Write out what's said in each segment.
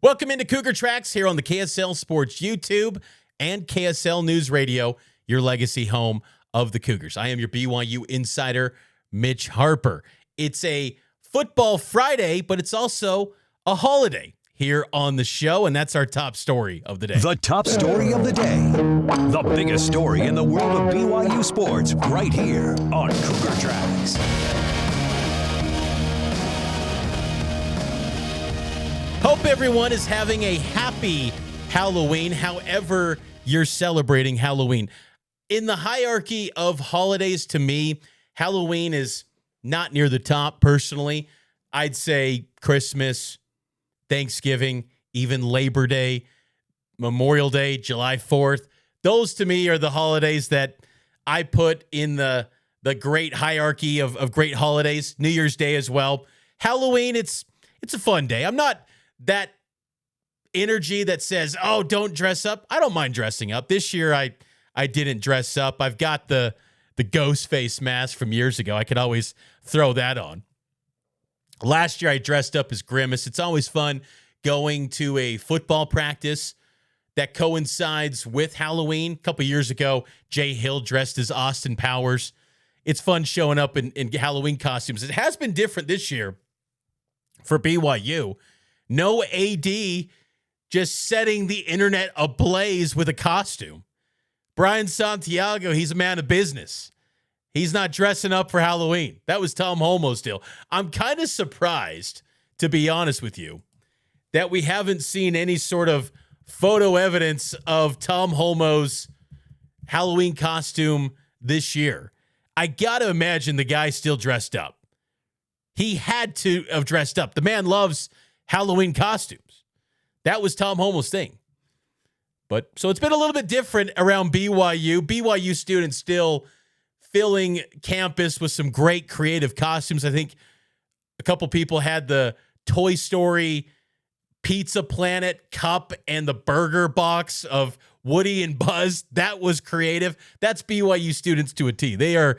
Welcome into Cougar Tracks here on the KSL Sports YouTube and KSL NewsRadio, your legacy home of the Cougars. I am your BYU insider, Mitch Harper. It's a football Friday, but it's also a holiday here on the show, and that's our top story of the day. The top story of the day. The biggest story in the world of BYU sports right here on Cougar Tracks. Hope everyone is having a happy Halloween, however you're celebrating Halloween. In the hierarchy of holidays, to me, Halloween is not near the top, personally. I'd say Christmas, Thanksgiving, even Labor Day, Memorial Day, July 4th. Those, to me, are the holidays that I put in the great hierarchy of great holidays. New Year's Day as well. Halloween, it's a fun day. I'm not that energy that says, oh, don't dress up. I don't mind dressing up. This year, I didn't dress up. I've got the ghost face mask from years ago. I could always throw that on. Last year, I dressed up as Grimace. It's always fun going to a football practice that coincides with Halloween. A couple years ago, Jay Hill dressed as Austin Powers. It's fun showing up in Halloween costumes. It has been different this year for BYU. No AD just setting the internet ablaze with a costume. Brian Santiago, he's a man of business. He's not dressing up for Halloween. That was Tom Holmoe's deal. I'm kind of surprised, to be honest with you, that we haven't seen any sort of photo evidence of Tom Holmoe's Halloween costume this year. I got to imagine the guy's still dressed up. He had to have dressed up. The man loves Halloween costumes. That was Tom Holmoe's thing. But so it's been a little bit different around BYU. BYU students still filling campus with some great creative costumes. I think a couple people had the Toy Story Pizza Planet cup and the burger box of Woody and Buzz. That was creative. That's BYU students to a T. They are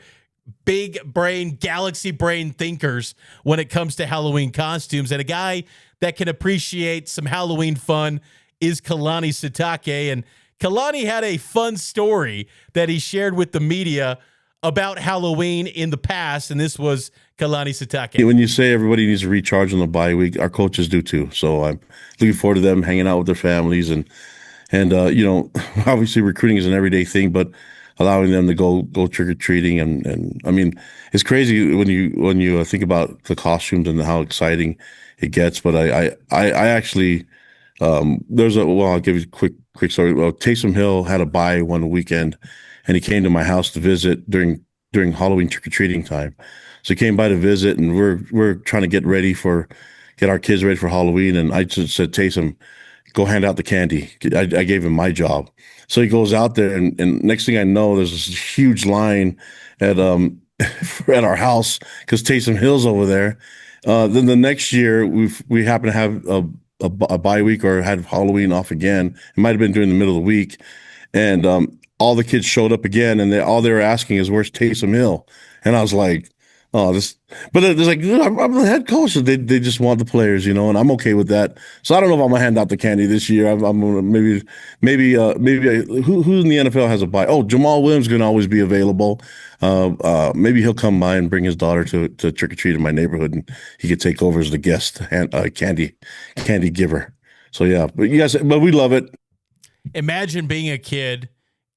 big brain, galaxy brain thinkers when it comes to Halloween costumes. And a guy that can appreciate some Halloween fun is Kalani Sitake. And Kalani had a fun story that he shared with the media about Halloween in the past, and this was Kalani Sitake. When you say everybody needs to recharge on the bye week, our coaches do too. So I'm looking forward to them hanging out with their families and obviously recruiting is an everyday thing, but allowing them to go trick or treating and I mean it's crazy when you think about the costumes and how exciting it gets. But I actually I'll give you a quick story. Well, Taysom Hill had a bye one weekend, and he came to my house to visit during Halloween trick or treating time. So he came by to visit, and we're trying to get our kids ready for Halloween. And I just said, Taysom, go hand out the candy. I gave him my job. So he goes out there, and next thing I know, there's this huge line at at our house because Taysom Hill's over there. Then the next year, we happen to have a bye week or had Halloween off again. It might have been during the middle of the week, and all the kids showed up again, and all they were asking is, "Where's Taysom Hill?" And I was like, "Oh, this." But it's like, I'm the head coach. They just want the players, and I'm okay with that. So I don't know if I'm gonna hand out the candy this year. I'm gonna maybe who in the NFL has a bye? Oh, Jamal Williams is gonna always be available. Maybe he'll come by and bring his daughter to trick or treat in my neighborhood, and he could take over as the guest candy giver. So yeah, but we love it. Imagine being a kid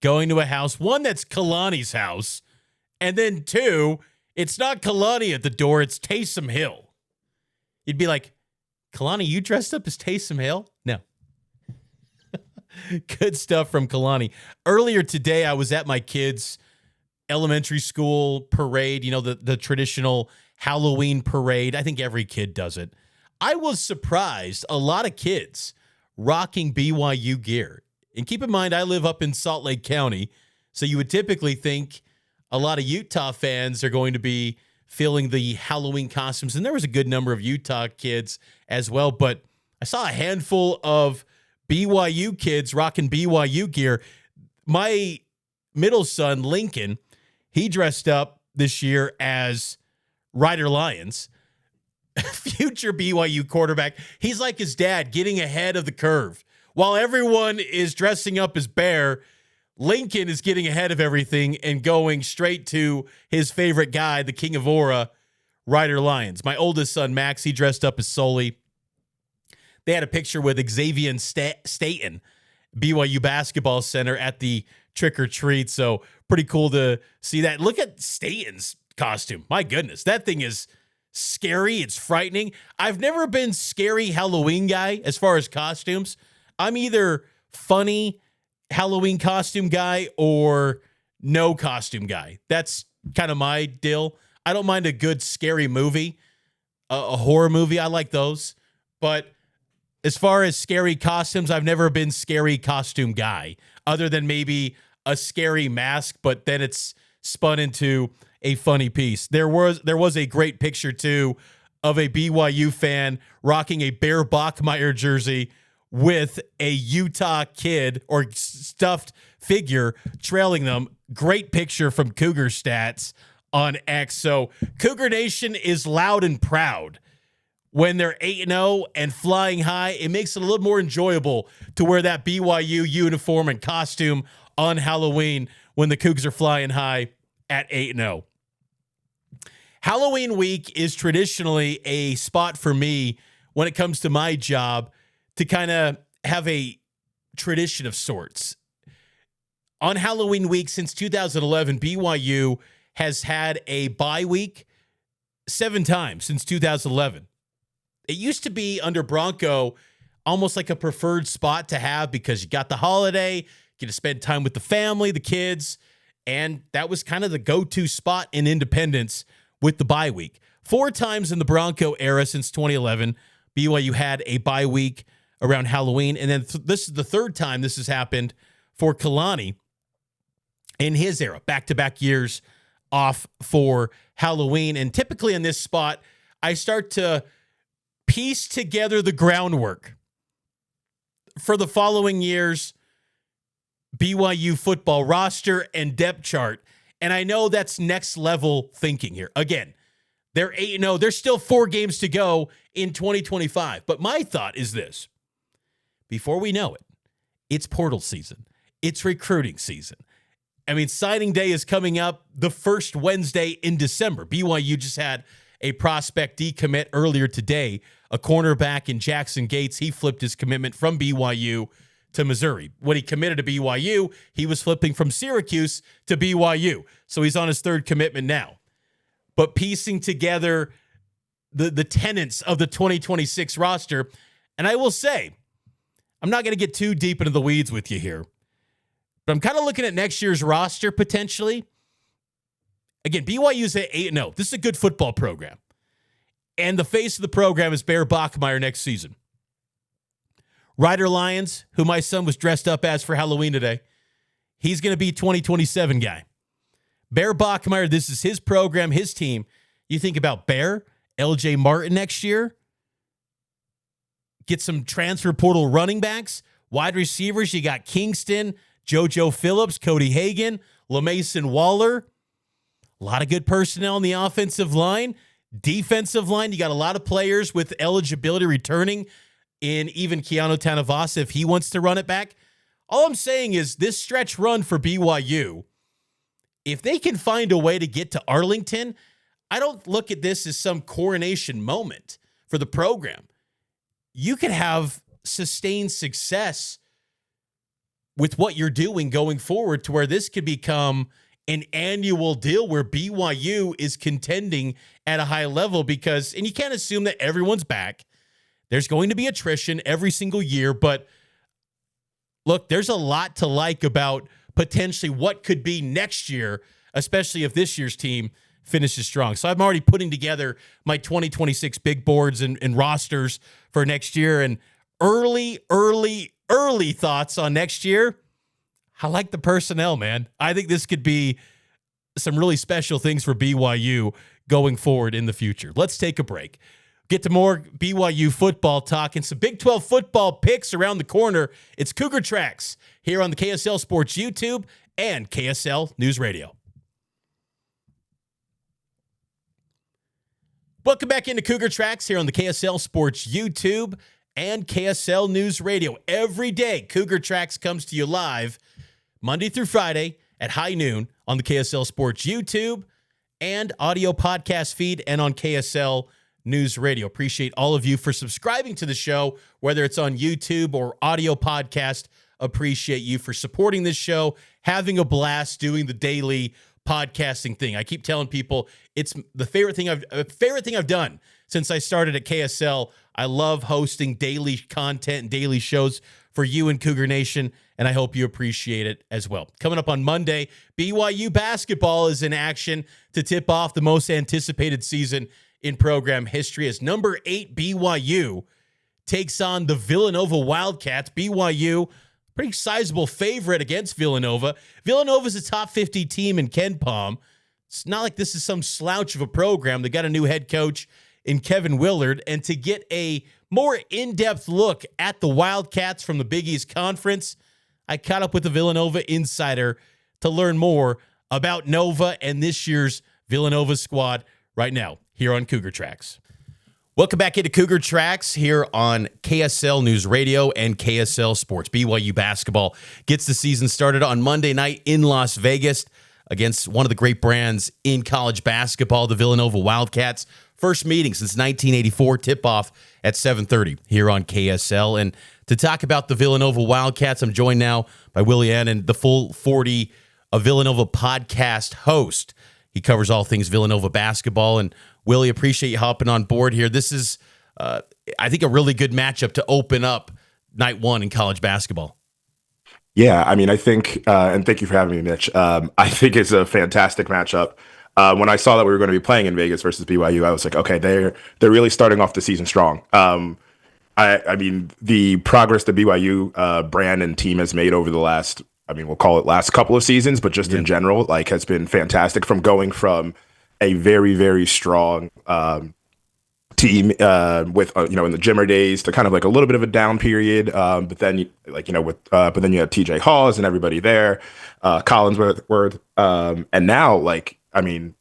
going to a house, one that's Kalani's house, and then two, it's not Kalani at the door, it's Taysom Hill. You'd be like, Kalani, you dressed up as Taysom Hill? No. Good stuff from Kalani. Earlier today, I was at my kids' elementary school parade, the traditional Halloween parade. I think every kid does it. I was surprised, a lot of kids rocking BYU gear. And keep in mind, I live up in Salt Lake County, so you would typically think a lot of Utah fans are going to be feeling the Halloween costumes, and there was a good number of Utah kids as well, but I saw a handful of BYU kids rocking BYU gear. My middle son, Lincoln, he dressed up this year as Rider Lions. future BYU quarterback. He's like his dad, getting ahead of the curve. While everyone is dressing up as Bear, Lincoln is getting ahead of everything and going straight to his favorite guy, the King of Aura, Ryder Lyons. My oldest son, Max, he dressed up as Sully. They had a picture with Xavier Staten, BYU Basketball Center, at the trick or treat. So pretty cool to see that. Look at Staten's costume. My goodness, that thing is scary. It's frightening. I've never been scary Halloween guy as far as costumes. I'm either funny Halloween costume guy or no costume guy. That's kind of my deal. I don't mind a good scary movie, a horror movie. I like those. But as far as scary costumes, I've never been scary costume guy, other than maybe a scary mask, but then it's spun into a funny piece. There was a great picture, too, of a BYU fan rocking a Bear Bachmeier jersey with a Utah kid or stuffed figure trailing them. Great picture from Cougar Stats on X. So Cougar Nation is loud and proud. When they're 8-0 and flying high, it makes it a little more enjoyable to wear that BYU uniform and costume on Halloween when the Cougs are flying high at 8-0. Halloween week is traditionally a spot for me when it comes to my job to kind of have a tradition of sorts. On Halloween week since 2011, BYU has had a bye week 7 times since 2011. It used to be under Bronco almost like a preferred spot to have because you got the holiday, you get to spend time with the family, the kids, and that was kind of the go-to spot in Independence with the bye week. 4 times in the Bronco era since 2011, BYU had a bye week around Halloween, and then this is the 3rd time this has happened for Kalani in his era, back-to-back years off for Halloween. And typically in this spot, I start to piece together the groundwork for the following year's BYU football roster and depth chart. And I know that's next level thinking here. Again, they're 8-0. There's still 4 games to go in 2025. But my thought is this. Before we know it, it's portal season. It's recruiting season. I mean, signing day is coming up the first Wednesday in December. BYU just had a prospect decommit earlier today, a cornerback in Jackson Gates. He flipped his commitment from BYU to Missouri. When he committed to BYU, he was flipping from Syracuse to BYU. So he's on his 3rd commitment now. But piecing together the tenets of the 2026 roster, and I will say, I'm not going to get too deep into the weeds with you here, but I'm kind of looking at next year's roster potentially. Again, BYU's at 8-0. This is a good football program. And the face of the program is Bear Bachmeier next season. Ryder Lyons, who my son was dressed up as for Halloween today, he's going to be 2027 guy. Bear Bachmeier, this is his program, his team. You think about Bear, LJ Martin next year. Get some transfer portal running backs, wide receivers. You got Kingston, JoJo Phillips, Cody Hagan, LaMason Waller. A lot of good personnel on the offensive line. Defensive line, you got a lot of players with eligibility returning in even Keanu Tanavasa if he wants to run it back. All I'm saying is this stretch run for BYU, if they can find a way to get to Arlington, I don't look at this as some coronation moment for the program. You could have sustained success with what you're doing going forward to where this could become an annual deal where BYU is contending at a high level because, and you can't assume that everyone's back. There's going to be attrition every single year, but look, there's a lot to like about potentially what could be next year, especially if this year's team finishes strong. So I'm already putting together my 2026 big boards and rosters for next year, and early thoughts on next year. I like the personnel, man. I think this could be some really special things for BYU going forward in the future. Let's take a break. Get to more BYU football talk and some Big 12 football picks around the corner. It's Cougar Tracks here on the KSL Sports YouTube and KSL News Radio. Welcome back into Cougar Tracks here on the KSL Sports YouTube and KSL News Radio. Every day, Cougar Tracks comes to you live Monday through Friday at high noon on the KSL Sports YouTube and audio podcast feed and on KSL News Radio. Appreciate all of you for subscribing to the show, whether it's on YouTube or audio podcast. Appreciate you for supporting this show, having a blast doing the daily podcasting thing. I keep telling people it's the favorite thing I've done since I started at KSL. I love hosting daily content and daily shows for you and Cougar Nation, and I hope you appreciate it as well. Coming up on Monday, BYU Basketball is in action to tip off the most anticipated season in program history as number 8 BYU takes on the Villanova Wildcats. BYU, pretty sizable favorite against Villanova. Villanova's a top 50 team in KenPom. It's not like this is some slouch of a program. They got a new head coach in Kevin Willard. And to get a more in-depth look at the Wildcats from the Big East Conference, I caught up with the Villanova insider to learn more about Nova and this year's Villanova squad right now here on Cougar Tracks. Welcome back into Cougar Tracks here on KSL News Radio and KSL Sports. BYU Basketball gets the season started on Monday night in Las Vegas against one of the great brands in college basketball, the Villanova Wildcats. First meeting since 1984, tip-off at 7:30 here on KSL. And to talk about the Villanova Wildcats, I'm joined now by Willy Annon, the full 40 of Villanova podcast host. He covers all things Villanova basketball. And Willie, appreciate you hopping on board here. This is, I think, a really good matchup to open up night one in college basketball. Yeah, I mean, I think, and thank you for having me, Mitch. I think it's a fantastic matchup. When I saw that we were going to be playing in Vegas versus BYU, I was like, okay, they're really starting off the season strong. I mean, the progress the BYU brand and team has made over the last, we'll call it last couple of seasons, but just in general, like, has been fantastic. From going from a very, very strong team with in the Jimmer days to kind of like a little bit of a down period, but then you had TJ Hawes and everybody there, Collinsworth, and now AJ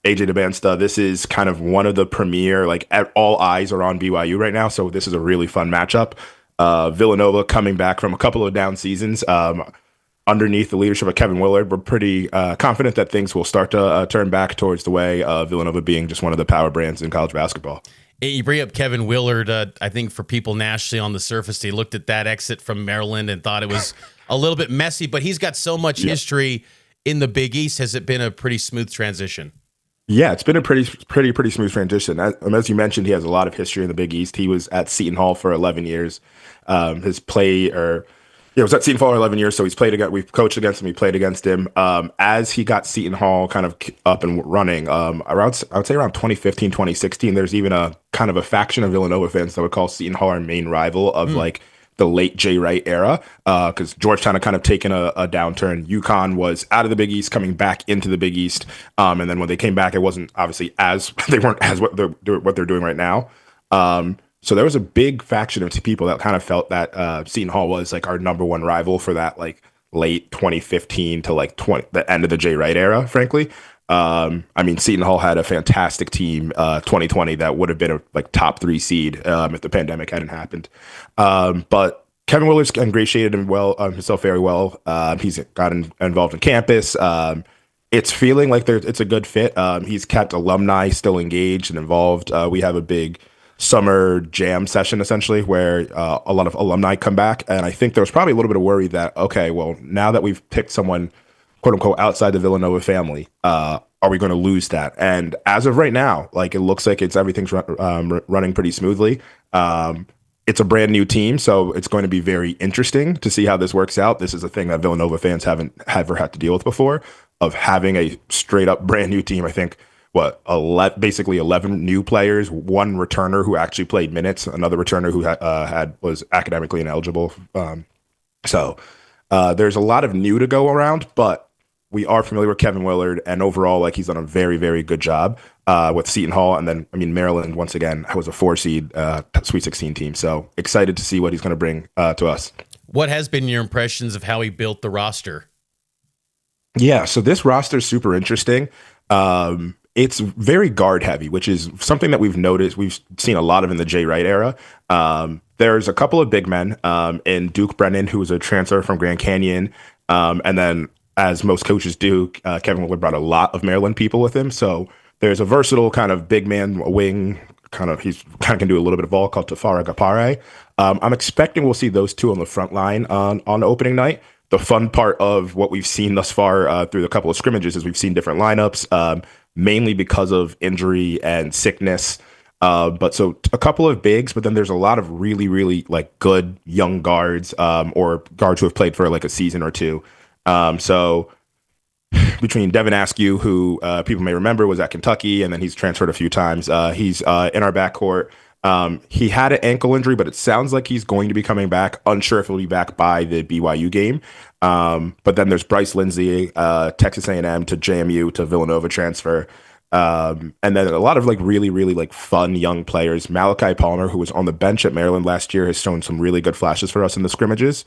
DeBansta. This is kind of one of the premier, all eyes are on BYU right now, so this is a really fun matchup. Villanova coming back from a couple of down seasons. Underneath the leadership of Kevin Willard, we're pretty confident that things will start to turn back towards the way of Villanova being just one of the power brands in college basketball. You bring up Kevin Willard. I think for people nationally on the surface, they looked at that exit from Maryland and thought it was a little bit messy, but he's got so much history in the Big East. Has it been a pretty smooth transition? Yeah, it's been a pretty smooth transition. As you mentioned, he has a lot of history in the Big East. He was at Seton Hall for 11 years. It was at Seton Hall for 11 years, so we've coached against him, we played against him. As he got Seton Hall kind of up and running, I would say around 2015, 2016, there's even a kind of a faction of Villanova fans that would call Seton Hall our main rival of the late Jay Wright era, because Georgetown had kind of taken a downturn. UConn was out of the Big East, coming back into the Big East, and then when they came back, it wasn't obviously they weren't as what they're doing right now. So there was a big faction of people that kind of felt that Seton Hall was like our number one rival for that late 2015 to the end of the Jay Wright era, frankly. Seton Hall had a fantastic team 2020 that would have been a top 3 seed if the pandemic hadn't happened. But Kevin Willard's ingratiated himself very well. He's gotten involved in campus. It's feeling like it's a good fit. He's kept alumni still engaged and involved. We have a big summer jam session essentially where a lot of alumni come back, and I think there was probably a little bit of worry that, okay, well, now that we've picked someone quote unquote outside the Villanova family, are we going to lose that? And as of right now, it looks like everything's running pretty smoothly. It's a brand new team, so it's going to be very interesting to see how this works out. This is a thing that Villanova fans haven't ever had to deal with before, of having a straight up brand new team. I think basically 11 new players, one returner who actually played minutes, another returner who was academically ineligible. So there's a lot of new to go around, but we are familiar with Kevin Willard, and overall, he's done a very, very good job with Seton Hall. And then, Maryland, once again, was a 4-seed Sweet 16 team. So excited to see what he's going to bring to us. What has been your impressions of how he built the roster? Yeah, so this roster is super interesting. it's very guard heavy, which is something that we've noticed. We've seen a lot of in the Jay Wright era. There's a couple of big men in Duke Brennan, who was a transfer from Grand Canyon. And then, as most coaches do, Kevin Willard brought a lot of Maryland people with him. So there's a versatile kind of big man wing. He's kind of can do a little bit of all, called Tafara Gapare. I'm expecting we'll see those two on the front line on opening night. The fun part of what we've seen thus far through the couple of scrimmages is we've seen different lineups, mainly because of injury and sickness. But so a couple of bigs, but then there's a lot of really, really like good young guards or guards who have played for like a season or two. So between Devin Askew, who people may remember was at Kentucky, and then he's transferred a few times. He's in our backcourt. He had an ankle injury, but it sounds like he's going to be coming back. Unsure if he'll be back by the BYU game. But then there's Bryce Lindsey, Texas A&M to JMU to Villanova transfer. And then a lot of like really, really like fun young players. Malachi Palmer, who was on the bench at Maryland last year, has shown some really good flashes for us in the scrimmages.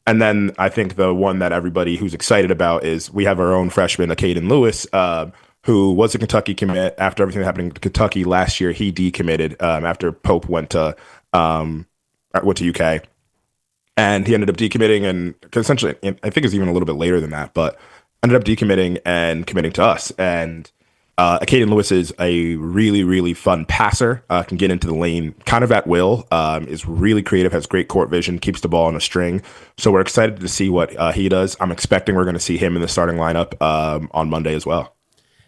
And then I think the one that everybody who's excited about is we have our own freshman, Caden Lewis, who was a Kentucky commit. After everything that happened in Kentucky last year, he decommitted after Pope went to UK. And he ended up decommitting, and essentially, I think it's even a little bit later than that, but ended up decommitting and committing to us. And Caden Lewis is a really, really fun passer, can get into the lane kind of at will, is really creative, has great court vision, keeps the ball on a string. So we're excited to see what he does. I'm expecting we're going to see him in the starting lineup on Monday as well.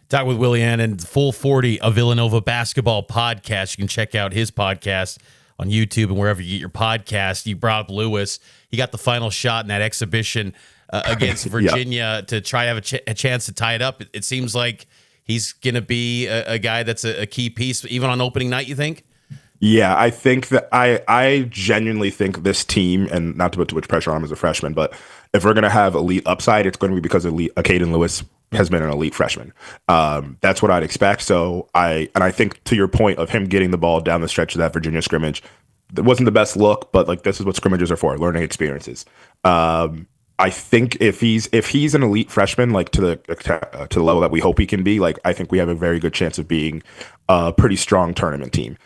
Talk with Willy Annon, Full 40, a Villanova Basketball Podcast. You can check out his podcast on YouTube and wherever you get your podcast. You brought up Lewis. He got the final shot in that exhibition against Virginia to try to have a chance to tie it up. It seems like he's going to be a guy that's a key piece, even on opening night, you think? Yeah, I think that I genuinely think this team, and not to put too much pressure on him as a freshman, but if we're going to have elite upside, it's going to be because Caden Lewis has been an elite freshman. That's what I'd expect. So I think to your point of him getting the ball down the stretch of that Virginia scrimmage, it wasn't the best look, but like this is what scrimmages are for, learning experiences. I think if he's an elite freshman, like to the level that we hope he can be, like I think we have a very good chance of being a pretty strong tournament team.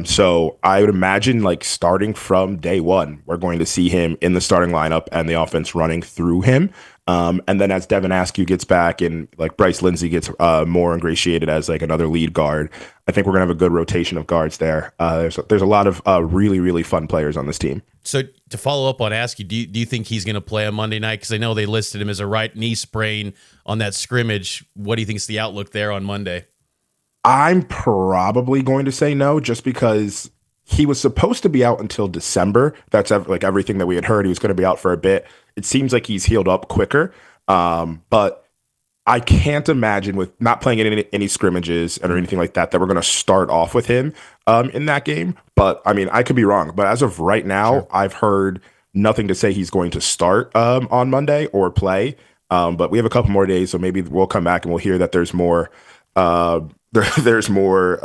So I would imagine like starting from day one, we're going to see him in the starting lineup and the offense running through him. And then as Devin Askew gets back and like Bryce Lindsey gets more ingratiated as like another lead guard, I think we're gonna have a good rotation of guards there. There's a lot of really, really fun players on this team. So to follow up on Askew, do you think he's going to play on Monday night? Because I know they listed him as a right knee sprain on that scrimmage. What do you think is the outlook there on Monday? I'm probably going to say no, just because he was supposed to be out until December. That's like everything that we had heard. He was going to be out for a bit. It seems like he's healed up quicker. But I can't imagine with not playing in any scrimmages or anything like that we're going to start off with him in that game. But I mean, I could be wrong. But as of right now, sure, I've heard nothing to say he's going to start on Monday or play. But we have a couple more days, so maybe we'll come back and we'll hear that there's more there's more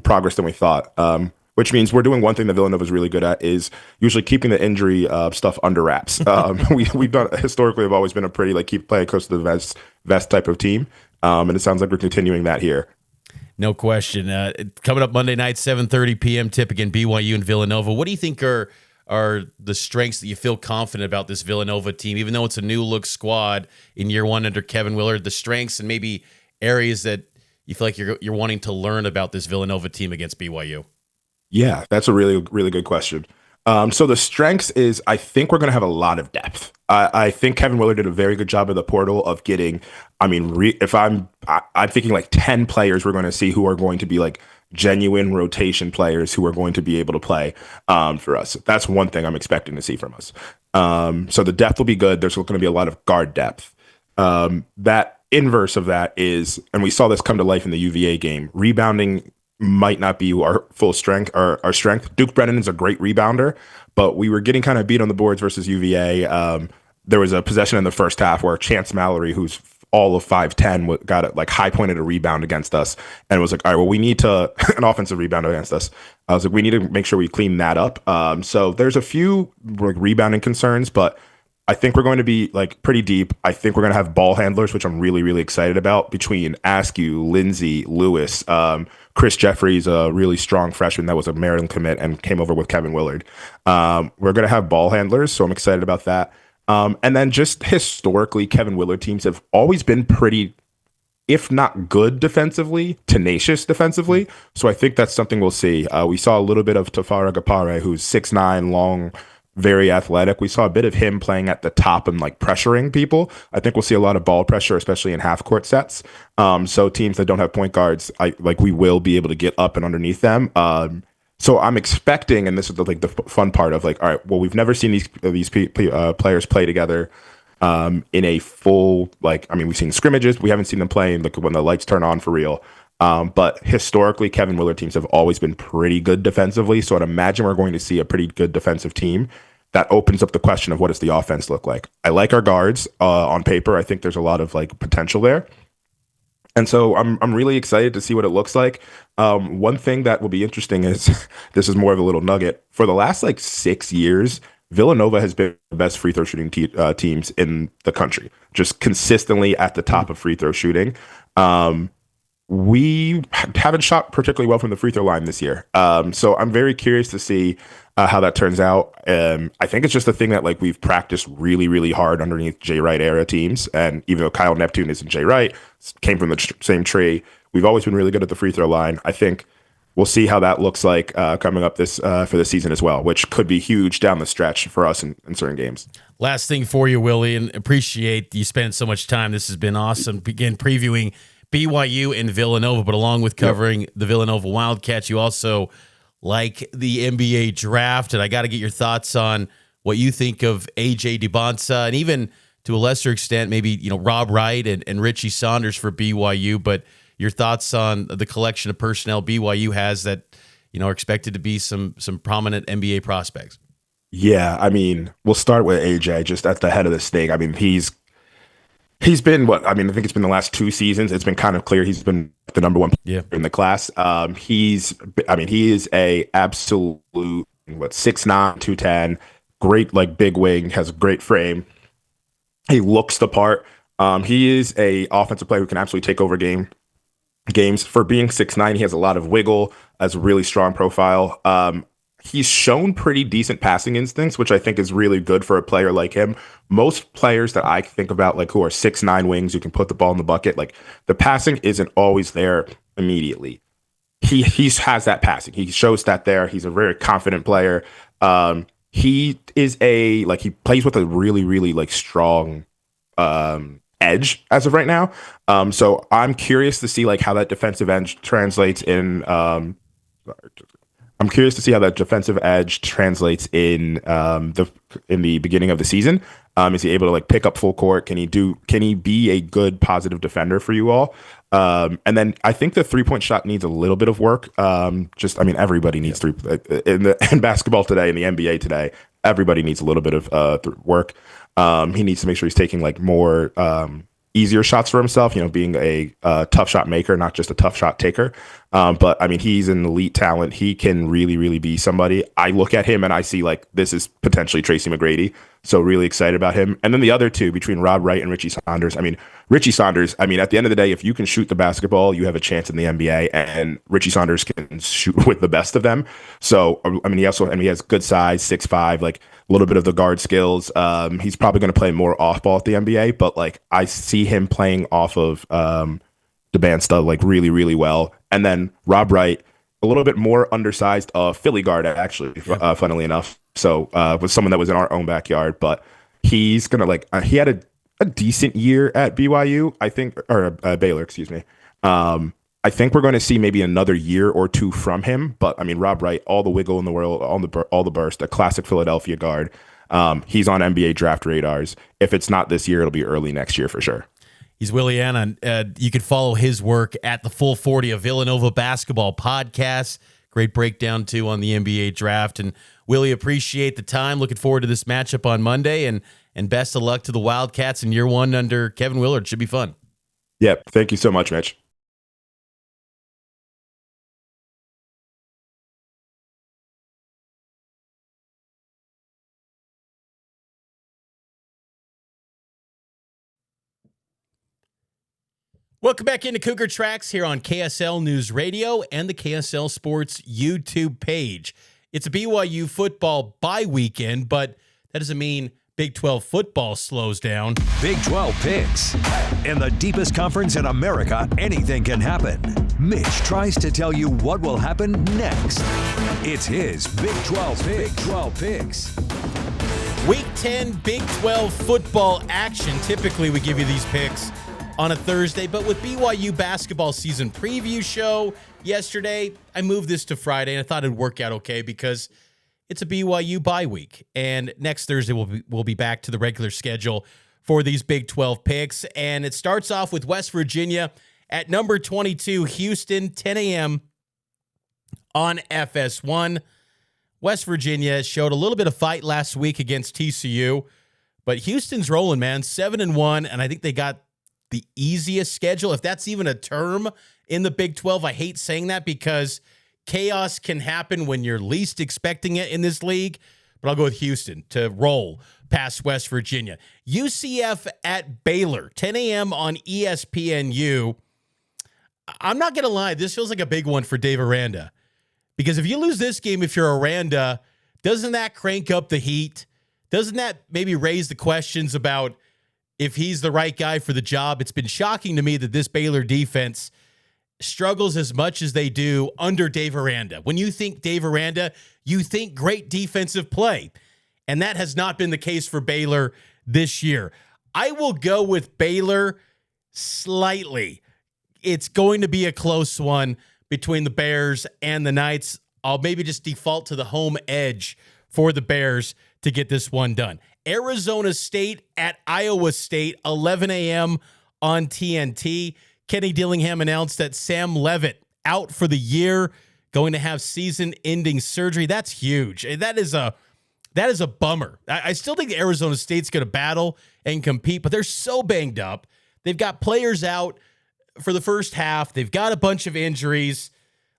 progress than we thought. Which means we're doing one thing that Villanova is really good at is usually keeping the injury stuff under wraps. We've done historically have always been a pretty like keep playing close to the vest type of team, and it sounds like we're continuing that here. No question. Coming up Monday night, 7:30 p.m. tip again, BYU and Villanova. What do you think are the strengths that you feel confident about this Villanova team, even though it's a new look squad in year one under Kevin Willard? The strengths and maybe areas that you feel like you're wanting to learn about this Villanova team against BYU. Yeah, that's a really, really good question. So the strengths is I think we're going to have a lot of depth. I think Kevin Willard did a very good job of the portal of getting, if I'm thinking like 10 players we're going to see who are going to be like genuine rotation players who are going to be able to play for us. That's one thing I'm expecting to see from us. So the depth will be good. There's going to be a lot of guard depth. That inverse of that is, and we saw this come to life in the UVA game, rebounding might not be our full strength or our strength. Duke Brennan is a great rebounder, but we were getting kind of beat on the boards versus UVA. There was a possession in the first half where Chance Mallory, who's all of 5'10", got it like high pointed a rebound against us, and was like, all right, well, we need to an offensive rebound against us. I was like, we need to make sure we clean that up. So there's a few like rebounding concerns, but I think we're going to be like pretty deep. I think we're going to have ball handlers, which I'm really, really excited about, between Askew, Lindsay, Lewis. Chris Jeffries, a really strong freshman that was a Maryland commit and came over with Kevin Willard. We're going to have ball handlers, so I'm excited about that. And then just historically, Kevin Willard teams have always been pretty, if not good defensively, tenacious defensively. So I think that's something we'll see. We saw a little bit of Tafara Gapare, who's 6'9", long, very athletic. We saw a bit of him playing at the top and like pressuring people. I think we'll see a lot of ball pressure, especially in half court sets. So teams that don't have point guards, we will be able to get up and underneath them. So I'm expecting, and this is the fun part of like, all right, well, we've never seen these players play together in a full, we've seen scrimmages. We haven't seen them playing when the lights turn on for real. But historically, Kevin Willard teams have always been pretty good defensively. So I'd imagine we're going to see a pretty good defensive team. That opens up the question of what does the offense look like? I like our guards on paper. I think there's a lot of potential there. And so I'm really excited to see what it looks like. One thing that will be interesting is this is more of a little nugget. For the last 6 years, Villanova has been the best free throw shooting teams in the country, just consistently at the top of free throw shooting. We haven't shot particularly well from the free throw line this year. So I'm very curious to see how that turns out. I think it's just a thing that we've practiced really, really hard underneath Jay Wright era teams. And even though Kyle Neptune isn't Jay Wright, came from the same tree, we've always been really good at the free throw line. I think we'll see how that looks like coming up for this season as well, which could be huge down the stretch for us in certain games. Last thing for you, Willie, and appreciate you spending so much time. This has been awesome. Begin previewing BYU and Villanova, but along with covering the Villanova Wildcats, you also like the NBA draft, and I got to get your thoughts on what you think of AJ DeBonsa, and even to a lesser extent, maybe Rob Wright and Richie Saunders for BYU, but your thoughts on the collection of personnel BYU has that are expected to be some prominent NBA prospects. Yeah, we'll start with AJ just at the head of the snake. He's been I think it's been the last 2 seasons. It's been kind of clear he's been the number one player in the class. He is a absolute 6'9", 210, great big wing, has a great frame. He looks the part. He is a offensive player who can absolutely take over games. For being 6'9", he has a lot of wiggle, has a really strong profile. He's shown pretty decent passing instincts, which I think is really good for a player like him. Most players that I think about, who are 6'9" wings, who can put the ball in the bucket, the passing isn't always there immediately. He has that passing. He shows that there. He's a very confident player. He is he plays with a really, really strong edge as of right now. So I'm curious to see how that defensive edge translates in. I'm curious to see how that defensive edge translates in the beginning of the season. Is he able to pick up full court? Can he be a good positive defender for you all? And then I think the 3-point shot needs a little bit of work. Everybody needs in basketball today, in the NBA today, everybody needs a little bit of work. He needs to make sure he's taking more easier shots for himself, being a tough shot maker, not just a tough shot taker. But he's an elite talent. He can really, really be somebody. I look at him and I see this is potentially Tracy McGrady. So really excited about him. And then the other two, between Rob Wright and Richie Saunders. Richie Saunders, at the end of the day, if you can shoot the basketball, you have a chance in the NBA, and Richie Saunders can shoot with the best of them. So, he has good size, 6'5", a little bit of the guard skills. He's probably going to play more off ball at the NBA, but I see him playing off of the band stuff really, really well. And then Rob Wright, a little bit more undersized Philly guard, actually, funnily enough. So was someone that was in our own backyard, but he's going to he had a decent year at BYU, I think, or Baylor, excuse me. I think we're going to see maybe another year or two from him. But Rob Wright, all the wiggle in the world, all the burst, a classic Philadelphia guard. He's on NBA draft radars. If it's not this year, it'll be early next year for sure. He's Willy Annon. You can follow his work at the Full 40 of Villanova Basketball Podcast. Great breakdown, too, on the NBA draft. And Willie, appreciate the time. Looking forward to this matchup on Monday. And best of luck to the Wildcats in year one under Kevin Willard. Should be fun. Yeah, thank you so much, Mitch. Welcome back into Cougar Tracks here on KSL NewsRadio and the KSL Sports YouTube page. It's a BYU football bye weekend, but that doesn't mean Big 12 football slows down. Big 12 picks. In the deepest conference in America, anything can happen. Mitch tries to tell you what will happen next. It's his Big 12 picks. Big 12 picks. Week 10 Big 12 football action. Typically, we give you these picks on a Thursday, but with BYU basketball season preview show yesterday, I moved this to Friday, and I thought it'd work out okay because it's a BYU bye week. And next Thursday, we'll be back to the regular schedule for these Big 12 picks. And it starts off with West Virginia at number 22, Houston, 10 a.m. on FS1. West Virginia showed a little bit of fight last week against TCU, but Houston's rolling, man, 7-1, and I think they got the easiest schedule, if that's even a term in the Big 12. I hate saying that because chaos can happen when you're least expecting it in this league, but I'll go with Houston to roll past West Virginia. UCF at Baylor, 10 a.m. on ESPNU. I'm not going to lie, this feels like a big one for Dave Aranda, because if you lose this game, if you're Aranda, doesn't that crank up the heat? Doesn't that maybe raise the questions about if he's the right guy for the job? It's been shocking to me that this Baylor defense struggles as much as they do under Dave Aranda. When you think Dave Aranda, you think great defensive play. And that has not been the case for Baylor this year. I will go with Baylor slightly. It's going to be a close one between the Bears and the Knights. I'll maybe just default to the home edge for the Bears to get this one done. Arizona State at Iowa State, 11 a.m. on TNT. Kenny Dillingham announced that Sam Leavitt out for the year, going to have season-ending surgery. That's huge. That is a bummer. I still think Arizona State's going to battle and compete, but they're so banged up. They've got players out for the first half. They've got a bunch of injuries.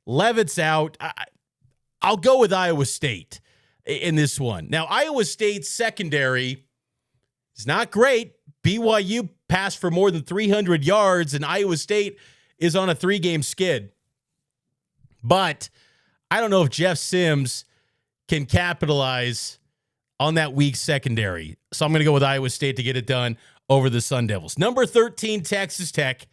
Leavitt's out. I'll go with Iowa State in this one. Now, Iowa State's secondary is not great. BYU passed for more than 300 yards, and Iowa State is on a 3-game skid. But I don't know if Jeff Sims can capitalize on that weak secondary. So I'm going to go with Iowa State to get it done over the Sun Devils. Number 13, Texas Tech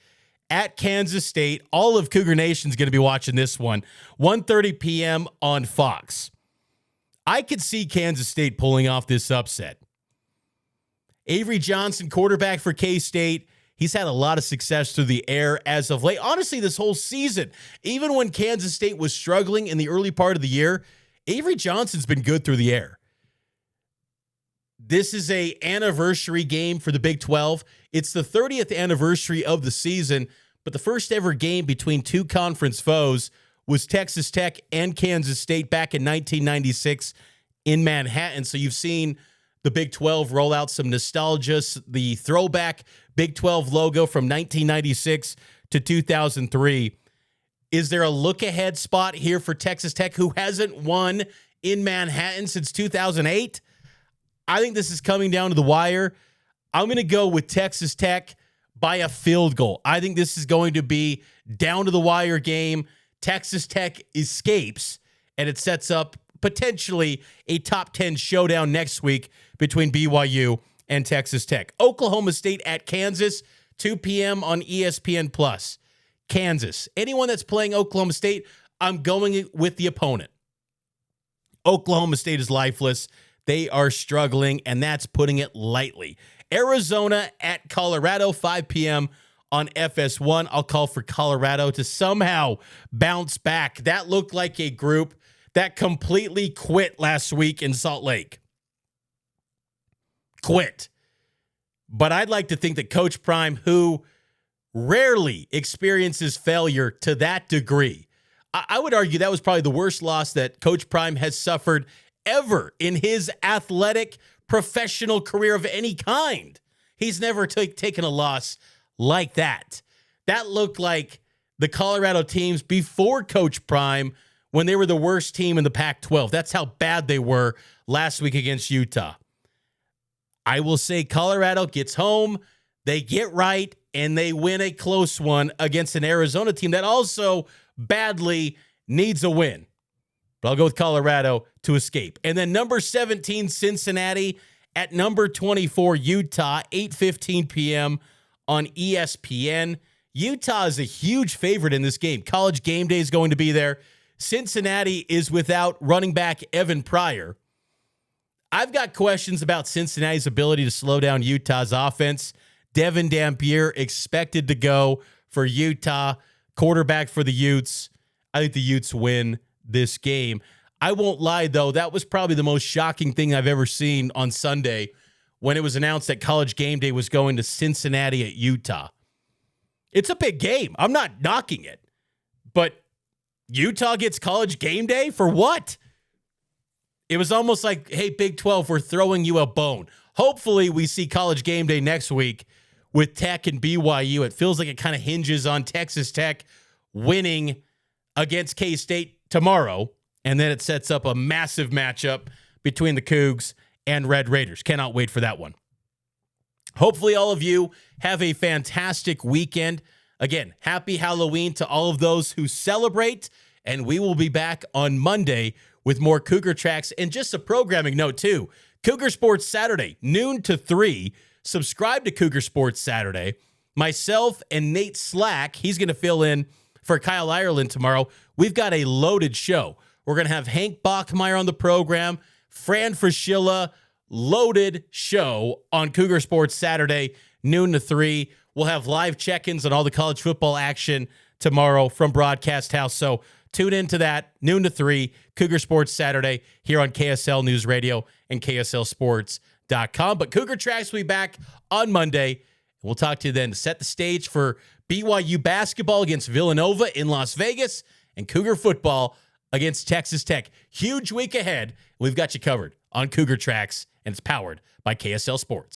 at Kansas State. All of Cougar Nation's going to be watching this one. 1:30 p.m. on Fox. I could see Kansas State pulling off this upset. Avery Johnson, quarterback for K-State, he's had a lot of success through the air as of late. Honestly, this whole season, even when Kansas State was struggling in the early part of the year, Avery Johnson's been good through the air. This is an anniversary game for the Big 12. It's the 30th anniversary of the season, but the first ever game between two conference foes was Texas Tech and Kansas State back in 1996 in Manhattan. So you've seen the Big 12 roll out some nostalgia, the throwback Big 12 logo from 1996 to 2003. Is there a look-ahead spot here for Texas Tech, who hasn't won in Manhattan since 2008? I think this is coming down to the wire. I'm going to go with Texas Tech by a field goal. I think this is going to be down to the wire game. Texas Tech escapes, and it sets up potentially a top 10 showdown next week between BYU and Texas Tech. Oklahoma State at Kansas, 2 p.m. on ESPN+. Kansas. Anyone that's playing Oklahoma State, I'm going with the opponent. Oklahoma State is lifeless. They are struggling, and that's putting it lightly. Arizona at Colorado, 5 p.m. on FS1. I'll call for Colorado to somehow bounce back. That looked like a group that completely quit last week in Salt Lake. Quit. But I'd like to think that Coach Prime, who rarely experiences failure to that degree, I would argue that was probably the worst loss that Coach Prime has suffered ever in his athletic professional career of any kind. He's never taken a loss like that. That looked like the Colorado teams before Coach Prime, when they were the worst team in the Pac-12. That's how bad they were last week against Utah. I will say Colorado gets home, they get right, and they win a close one against an Arizona team that also badly needs a win. But I'll go with Colorado to escape. And then number 17, Cincinnati at number 24, Utah, 8:15 p.m. on ESPN. Utah is a huge favorite in this game. College game day is going to be there. Cincinnati is without running back Evan Pryor. I've got questions about Cincinnati's ability to slow down Utah's offense. Devin Dampier expected to go for Utah, quarterback for the Utes. I think the Utes win this game. I won't lie, though, that was probably the most shocking thing I've ever seen on Sunday when it was announced that College game day was going to Cincinnati at Utah. It's a big game. I'm not knocking it. But Utah gets College game day for what? It was almost like, hey, Big 12, we're throwing you a bone. Hopefully we see College game day next week with Tech and BYU. It feels like it kind of hinges on Texas Tech winning against K-State tomorrow, and then it sets up a massive matchup between the Cougs and Red Raiders. Cannot wait for that one. Hopefully all of you have a fantastic weekend. Again, happy Halloween to all of those who celebrate, and we will be back on Monday with more Cougar Tracks. And just a programming note, too. Cougar Sports Saturday, noon to 3. Subscribe to Cougar Sports Saturday. Myself and Nate Slack, he's going to fill in for Kyle Ireland tomorrow. We've got a loaded show. We're going to have Hank Bachmeyer on the program, Fran Fraschilla, loaded show on Cougar Sports Saturday, noon to 3. We'll have live check-ins on all the college football action tomorrow from Broadcast House. So tune into that, noon to 3, Cougar Sports Saturday here on KSL News Radio and KSLSports.com. But Cougar Tracks will be back on Monday. We'll talk to you then to set the stage for BYU basketball against Villanova in Las Vegas and Cougar football against Texas Tech. Huge week ahead. We've got you covered on Cougar Tracks, and it's powered by KSL Sports.